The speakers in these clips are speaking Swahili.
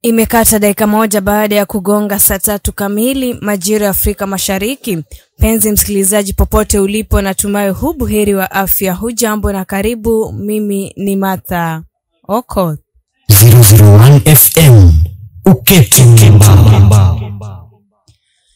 Imekata dakika moja baada ya kugonga saa 3 kamili majira ya Afrika Mashariki. Penzi msikilizaji popote ulipo, natumai hubuheri wa afya. Hujambo na karibu. Mimi ni Martha Okoth. 001 FM Uketi Mbamba.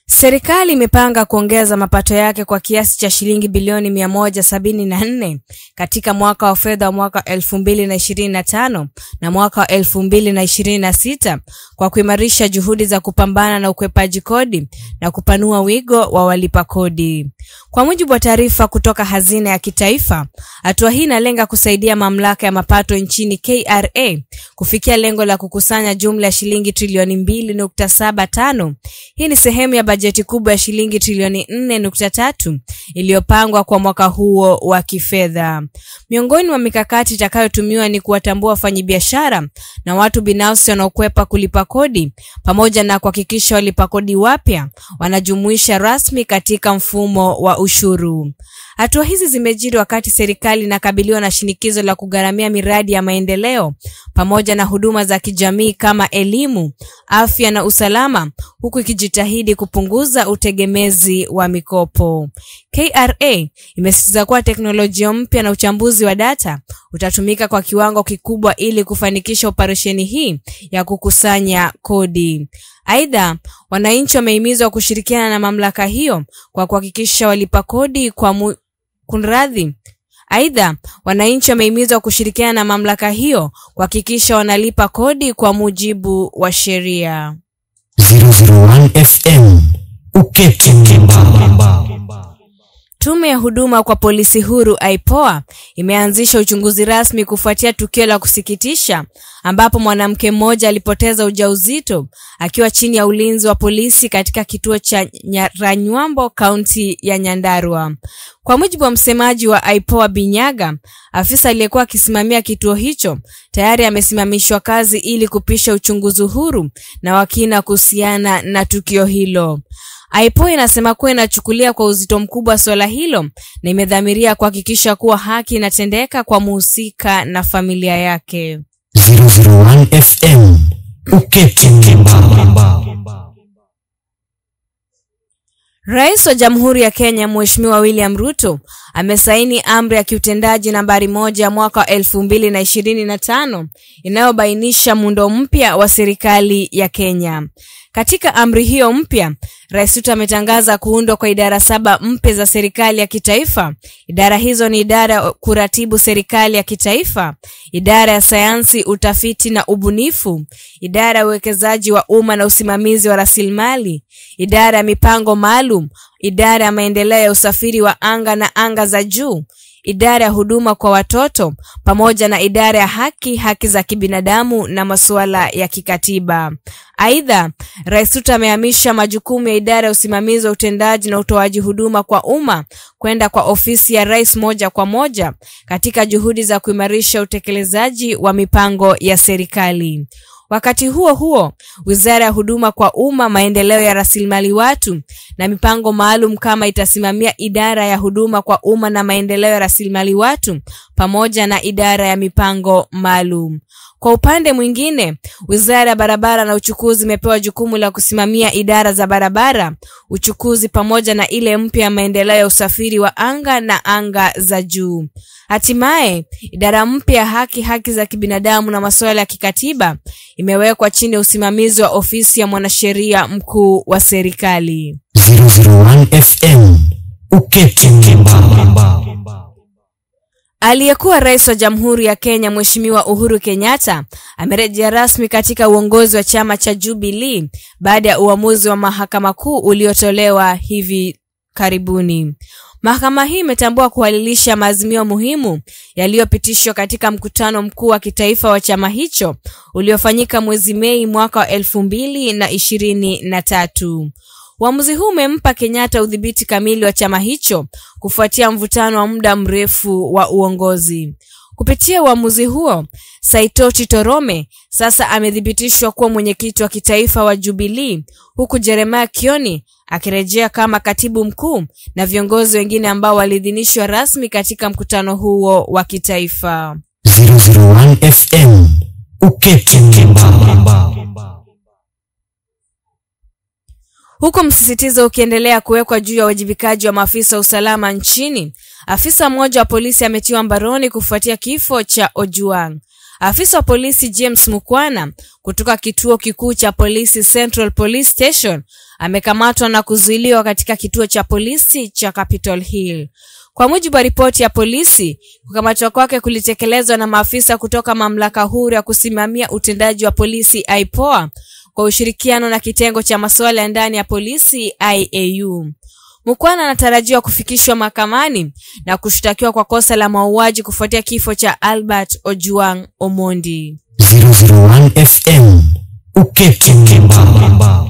Serikali imepanga kuongeza mapato yake kwa kiasi cha shilingi bilioni 174 katika mwaka wa fedha wa mwaka 2025 na mwaka wa 2026 kwa kuimarisha juhudi za kupambana na ukwepaji kodi na kupanua wigo wa walipa kodi. Kwa mujibu wa taarifa kutoka Hazina ya Kitaifa, hatua hii inalenga kusaidia mamlaka ya mapato nchini KRA kufikia lengo la kukusanya jumla ya shilingi trilioni 2.75. Hii ni sehemu ya bajeti kubwa ya shilingi trilioni 4.3 iliyopangwa kwa mwaka huo wa kifedha. Miongoni mwa mikakati itakayotumiwa ni kuwatambua wafanyabiashara na watu binafsi wanaokwepa kulipa kodi pamoja na kuhakikisha walipa kodi wapya wanajumuisha rasmi katika mfumo wa ushuru. Hatua hizi zimejiri wakati serikali inakabiliwa na shinikizo la kugharamia miradi ya maendeleo pamoja na huduma za kijamii kama elimu, afya na usalama, huku ikijitahidi kupunguza utegemezi wa mikopo. KRA imesisitiza kuwa teknolojia mpya na uchambuzi wa data utatumika kwa kiwango kikubwa ili kufanikisha operesheni hii ya kukusanya kodi. Aidha, wananchi wamehimizwa kushirikiana na mamlaka hiyo kwa kuhakikisha walipa kodi kwa wanalipa kodi kwa mujibu wa sheria. 001 FM Uketi Mbamba. Tume ya huduma kwa polisi huru IPOA imeanzisha uchunguzi rasmi kufuatia tukio la kusikitisha ambapo mwanamke mmoja alipoteza ujauzito akiwa chini ya ulinzi wa polisi katika kituo cha Ranywambo, kaunti ya Nyandarua. Kwa mujibu wa msemaji wa IPOA Binyaga, afisa aliyekuwa akisimamia kituo hicho tayari amesimamishwa kazi ili kupisha uchunguzi huru na wakina kuhusiana na tukio hilo. IPOA inasema kuwa inachukulia kwa uzito mkubwa swala hilo na imedhamiria kuhakikisha kuwa haki inatendeka kwa muhusika na familia yake. 001 FM Uketi Mbamba. Rais wa Jamhuri ya Kenya Mheshimiwa William Ruto amesaini amri ya kiutendaji nambari 1 ya mwaka 2025 inayobainisha muundo mpya wa serikali ya Kenya. Katika amri hiyo mpya, Rais Ruto ametangaza kuundwa kwa idara 7 mpya za serikali ya kitaifa. Idara hizo ni idara ya kuratibu serikali ya kitaifa, idara ya sayansi, utafiti na ubunifu, idara ya uwekezaji wa umma na usimamizi wa rasilimali, idara ya mipango maalum, idara ya maendeleo ya usafiri wa anga na anga za juu, idara ya huduma kwa watoto pamoja na idara ya haki za kibinadamu na masuala ya kikatiba. Aidha, Rais Ruto amehamisha majukumu ya idara ya usimamizi wa utendaji na utoaji huduma kwa umma kwenda kwa ofisi ya Rais moja kwa moja katika juhudi za kuimarisha utekelezaji wa mipango ya serikali. Wakati huo huo, Wizara ya Huduma kwa Umma, Maendeleo ya Rasilimali Watu na Mipango Maalum kama itasimamia idara ya huduma kwa umma na maendeleo ya rasilimali watu pamoja na idara ya mipango maalum. Kwa upande mwingine, Wizara ya Barabara na Uchukuzi imepewa jukumu la kusimamia idara za barabara, uchukuzi pamoja na ile mpya ya maendeleo ya usafiri wa anga na anga za juu. Hatimaye, idara mpya ya haki za kibinadamu na masuala ya kikatiba imewekwa chini ya usimamizi wa ofisi ya mwanasheria mkuu wa serikali. 001 FM Uketi Mbamba. Aliyekuwa rais wa Jamhuri ya Kenya Mheshimiwa Uhuru Kenyatta amerejea rasmi katika uongozi wa chama cha Jubilee baada ya uamuzi wa mahakama kuu uliotolewa hivi karibuni. Mahakama hii imetambua kuhalilisha maazimio muhimu yaliyopitishwa katika mkutano mkuu wa kitaifa wa chama hicho uliofanyika mwezi Mei mwaka wa 2023. Uamuzi huu umempa Kenyatta udhibiti kamili wa chama hicho kufuatia mvutano wa muda mrefu wa uongozi. Kupitia uamuzi huo, Saitoti Torome sasa amethibitishwa kuwa mwenyekiti wa kitaifa wa Jubilee, huku Jeremiah Kioni akirejea kama katibu mkuu na viongozi wengine ambao waliidhinishwa rasmi katika mkutano huo wa kitaifa. 001 FM Uketi Mbamba. Huku msisitizo ukiendelea kuwekwa juu ya uwajibikaji wa maafisa usalama nchini, afisa mmoja wa polisi ametiwa mbaroni kufuatia kifo cha Ojwang. Afisa wa polisi James Mukwana kutoka kituo kikuu cha polisi Central Police Station amekamatwa na kuzuiliwa katika kituo cha polisi cha Capitol Hill. Kwa mujibu wa ripoti ya polisi, kukamatwa kwake kulitekelezwa na maafisa kutoka mamlaka huru ya kusimamia utendaji wa polisi IPOA kwa ushirikiano na kitengo cha masuala ya ndani ya polisi IAU. Mukwana anatarajiwa kufikishwa mahakamani na kushtakiwa kwa kosa la mauaji kufuatia kifo cha Albert Ojwang Omondi. 001 FM Ukekimba.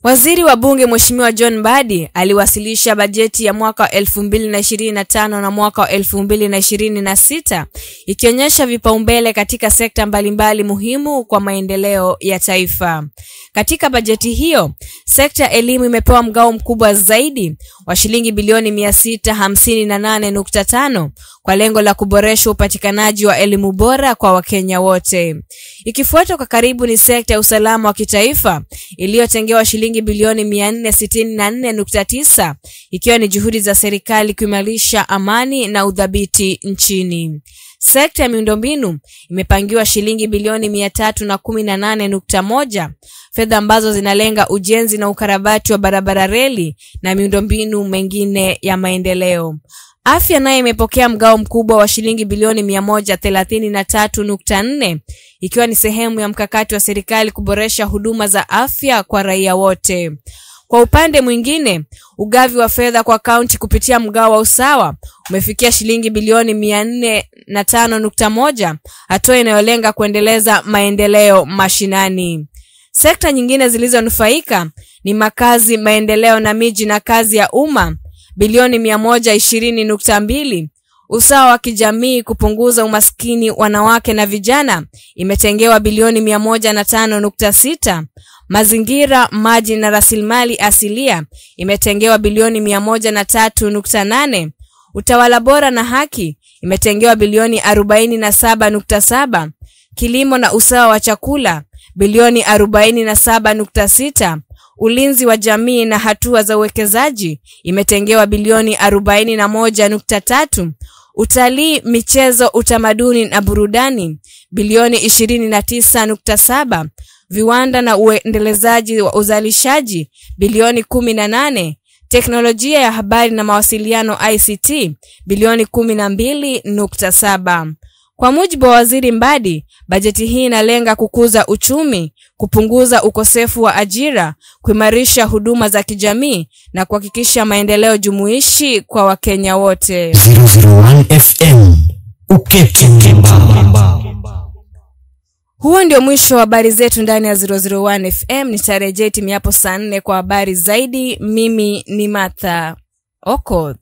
Waziri wa bunge Mheshimiwa John Mbadi aliwasilisha bajeti ya mwaka 2025 na mwaka 2026 ikionyesha vipaumbele katika sekta mbalimbali muhimu kwa maendeleo ya taifa. Katika bajeti hiyo, sekta ya elimu imepewa mgao mkubwa zaidi wa shilingi bilioni 658.5 kwa lengo la kuboresha upatikanaji wa elimu bora kwa Wakenya wote. Ikifuatwa kwa karibu ni sekta ya usalama wa kitaifa iliyotengewa shilingi bilioni 464.9 ikiwa ni juhudi za serikali kuimarisha amani na udhabiti nchini. Sekta ya miundombinu imepangiwa shilingi bilioni 318.1, fedha ambazo zinalenga ujenzi na ukarabati wa barabara, reli na miundombinu mengine ya maendeleo. Afya nayo imepokea mgao mkubwa wa shilingi bilioni 133.4 ikiwa ni sehemu ya mkakati wa serikali kuboresha huduma za afya kwa raia wote. Kwa upande mwingine, ugavi wa fedha kwa kaunti kupitia mgao wa usawa umefikia shilingi bilioni 405.1, hatua inayolenga kuendeleza maendeleo mashinani. Sekta nyingine zilizonufaika ni makazi, maendeleo na miji na kazi ya umma bilioni 120.2, usawa wa kijamii kupunguza umaskini wanawake na vijana imetengewa bilioni 105.6, mazingira, maji na rasilimali asilia imetengewa bilioni 103.8, utawala bora na haki imetengewa bilioni 47.7, kilimo na usawa wa chakula bilioni 47.6, ulinzi wa jamii na hatua za uwekezaji imetengewa bilioni 41.3, utalii, michezo, utamaduni na burudani bilioni 29.7, viwanda na uendelezaji wa uzalishaji bilioni 18, teknolojia ya habari na mawasiliano ICT bilioni 12.7. Kwa mujibu wa Waziri Mbadi, bajeti hii inalenga kukuza uchumi, kupunguza ukosefu wa ajira, kuimarisha huduma za kijamii na kuhakikisha maendeleo jumuishi kwa Wakenya wote. 001 FM Ukekimba. Huo ndio mwisho wa habari zetu ndani ya 001 FM. Nitarejea timu hapo saa 4 kwa habari zaidi. Mimi ni Martha Okoth.